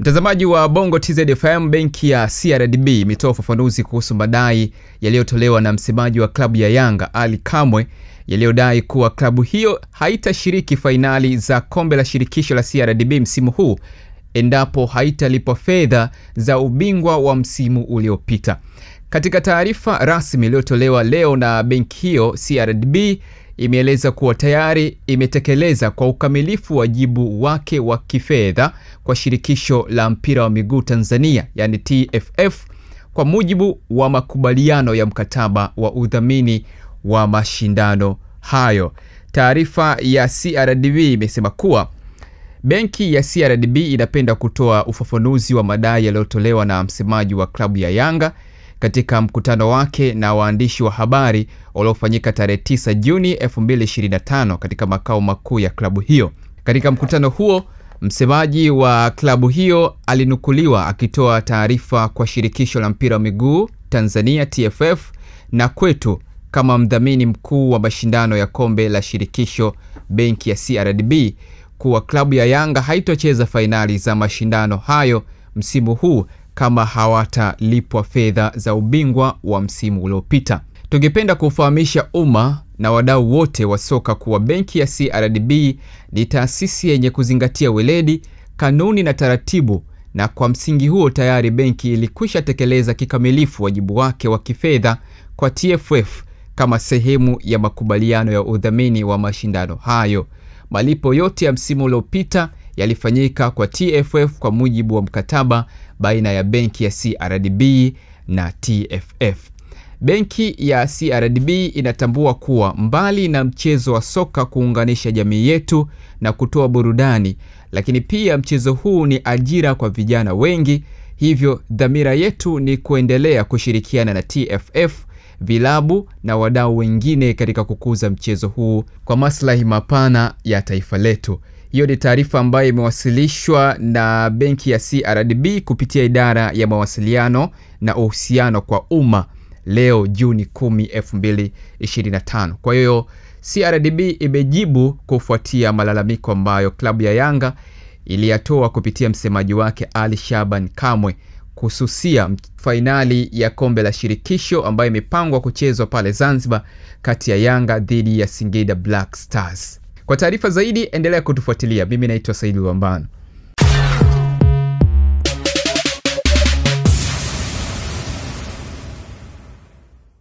Mtazamaji wa Bongo TZ FM, benki ya CRDB imetoa ufafanuzi kuhusu madai yaliyotolewa na msemaji wa klabu ya Yanga Ali Kamwe yaliyodai kuwa klabu hiyo haitashiriki fainali za kombe la shirikisho la CRDB msimu huu endapo haitalipwa fedha za ubingwa wa msimu uliopita. Katika taarifa rasmi iliyotolewa leo na benki hiyo, CRDB imeeleza kuwa tayari imetekeleza kwa ukamilifu wajibu wake wa kifedha kwa shirikisho la mpira wa miguu Tanzania, yani TFF, kwa mujibu wa makubaliano ya mkataba wa udhamini wa mashindano hayo. Taarifa ya CRDB imesema kuwa benki ya CRDB inapenda kutoa ufafanuzi wa madai yaliyotolewa na msemaji wa klabu ya Yanga katika mkutano wake na waandishi wa habari uliofanyika tarehe 9 Juni 2025 katika makao makuu ya klabu hiyo. Katika mkutano huo, msemaji wa klabu hiyo alinukuliwa akitoa taarifa kwa shirikisho la mpira wa miguu Tanzania TFF na kwetu kama mdhamini mkuu wa mashindano ya kombe la shirikisho benki ya CRDB kuwa klabu ya Yanga haitocheza fainali za mashindano hayo msimu huu kama hawatalipwa fedha za ubingwa wa msimu uliopita. Tungependa kufahamisha umma na wadau wote wa soka kuwa benki ya CRDB ni taasisi yenye kuzingatia weledi, kanuni na taratibu, na kwa msingi huo tayari benki ilikwisha tekeleza kikamilifu wajibu wake wa kifedha kwa TFF kama sehemu ya makubaliano ya udhamini wa mashindano hayo. Malipo yote ya msimu uliopita yalifanyika kwa TFF kwa mujibu wa mkataba baina ya benki ya CRDB na TFF. Benki ya CRDB inatambua kuwa mbali na mchezo wa soka kuunganisha jamii yetu na kutoa burudani, lakini pia mchezo huu ni ajira kwa vijana wengi. Hivyo dhamira yetu ni kuendelea kushirikiana na TFF, vilabu na wadau wengine katika kukuza mchezo huu kwa maslahi mapana ya taifa letu. Hiyo ni taarifa ambayo imewasilishwa na benki ya CRDB kupitia idara ya mawasiliano na uhusiano kwa umma leo Juni 10, 2025. Kwa hiyo CRDB imejibu kufuatia malalamiko ambayo klabu ya Yanga iliyatoa kupitia msemaji wake Ali Shaban Kamwe kususia fainali ya kombe la shirikisho ambayo imepangwa kuchezwa pale Zanzibar kati ya Yanga dhidi ya Singida Black Stars. Kwa taarifa zaidi endelea kutufuatilia. Mimi naitwa Said Luambano.